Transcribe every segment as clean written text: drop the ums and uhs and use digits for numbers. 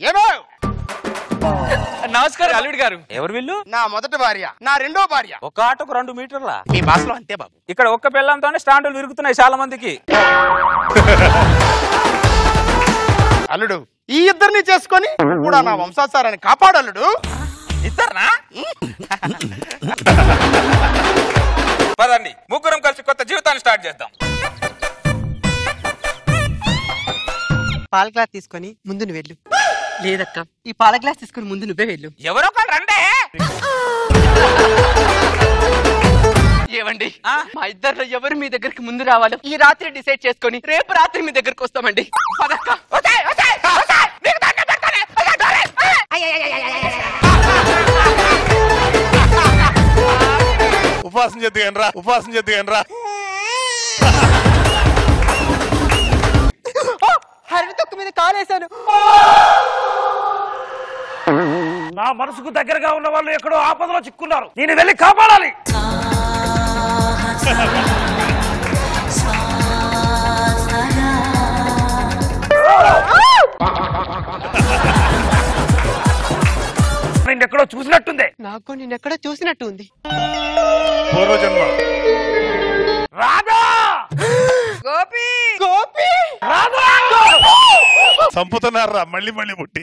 ఏమో నమస్కారం అల్లుడు గారు. ఎవరు వీళ్ళు? నా మొదటి భార్య, నా రెండో భార్య. ఒక ఆటకు 2 మీటర్ల. మీ భాషలో అంతే బాబు. ఇక్కడ ఒక్క పిల్లంతోనే స్టాండులు విరుగుతున్నాయి చాలా మందికి. అల్లుడు, ఈ ఇద్దరిని చేసుకొని కూడా నా వంశాచారాన్ని కాపాడు అల్లుడు. ఇద్దర్నా? పదండి, ముగ్గురం కలిసి కొత్త జీవితాన్ని స్టార్ట్ చేద్దాం. పాల గ్లాస్ తీసుకొని ముందు నువ్వు వెళ్ళు. లేదక్క, ఈ పాల గ్లాస్ తీసుకొని ముందు నువ్వే వెళ్ళు. ఎవరో కాదు రండే. ఏమండి, మా ఇద్దరు ఎవరు మీ దగ్గరికి ముందు రావాలో ఈ రాత్రి డిసైడ్ చేసుకొని రేపు రాత్రి మీ దగ్గరకు వస్తామండి. పదక్క. ఉపాసం చేద్దుగానరా, ఉపాసం చేద్దుగానరా. హరిని తొక్క మీద కాలేశాను. నా మనసుకు దగ్గరగా ఉన్న వాళ్ళు ఎక్కడో ఆపదలో చిక్కున్నారు. నేను వెళ్ళి కాపాడాలి. ఎక్కడో చూసినట్టుంది. నాకు నేనెక్కడో చూసినట్టు ఉంది. పూర్వజన్మ. రాధా, గోపి, గోపి, రాధా, చంపుతున్నారా మళ్ళీ మళ్ళీ పుట్టి.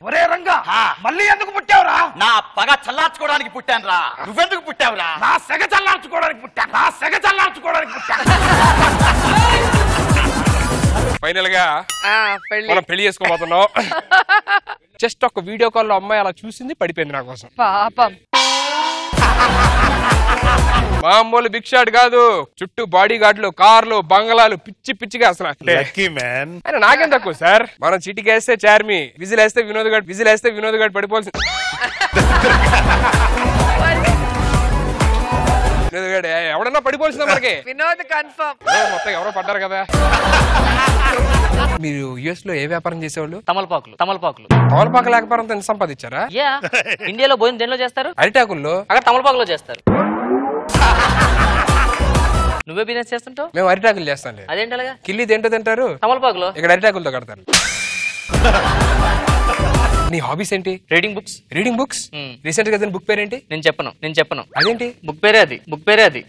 ఒరే రంగా, మళ్ళీ ఎందుకు పుట్టావురా? నా పగ చల్లార్చుకోవడానికి పుట్టాను రా. నువ్వెందుకు పుట్టావురా? నా సెగ చల్లార్చుకోవడానికి పుట్టాను. నా సెగ చల్లార్చుకోవడానికి పుట్టాను. ఫైనల్ గా మనం పెళ్లి చేసుకోబోతున్నాం. జస్ట్ ఒక వీడియో కాల్ లో అమ్మాయి అలా చూసింది, పడిపోయింది నా కోసం. పాపం. మామూలు బిగ్ షాట్ కాదు, చుట్టూ బాడీ గార్డులు, కార్లు, బంగ్లాలు, పిచ్చి పిచ్చిగా అసలు. Lucky man. ఆయన నాకేం తక్కువ సార్. మనం చిటికి వేస్తే చార్మి, విజిల్ వేస్తే వినోద్ గారు, విజిల్ వేస్తే వినోద్ గారు పడిపోవాల్సింది. వినోద్ గారు ఎవడన్నా పడిపోవాల్సిందా మనకి? వినోద్ కన్ఫర్మ్. మొత్తం ఎవరో పడ్డారు కదా. మీరు యుఎస్ లో ఏ వ్యాపారం చేసేవాళ్ళు? తమలపాకులు. తమలపాకు వ్యాపారంతో ఎంత సంపాదించారా? ఇండియాలో భోజనం దేనిలో చేస్తారు? అరిటాకుల్లో. అక్కడ తమలపాకులో చేస్తారు. నువ్వే బిజినెస్ చేస్తుంటావు? మేము అరిటాకులు చేస్తాం. అదేంటి అలాగా? కిల్లి దేంటో తింటారు? తమలపాకులో. ఇక్కడ అరిటాకులతో కడతారు. నీ హాబీస్ ఏంటి? Reading books. Reading books. Recent గా బుక్ పేరేంటి? నేను చెప్పను. అదేంటి? బుక్ పేరే అది.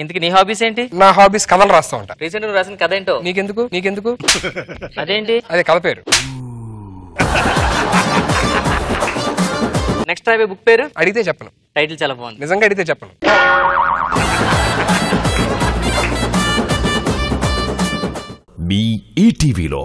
ఇంతకీ నీ హాబీస్ ఏంటి? నా హాబీస్ కథలు రాస్తా ఉంటా. రీసెంట్ గా రాసిన కథ ఏంటో? నీకెందుకు? అదేంటి? అదే కథ పేరు. నెక్స్ట్ రాబోయే బుక్ పేరు? అడిగితే చెప్పను. టైటిల్ చాలా బాగుంది. నిజంగా అడిగితే చెప్పను. మీ ఈటీవీలో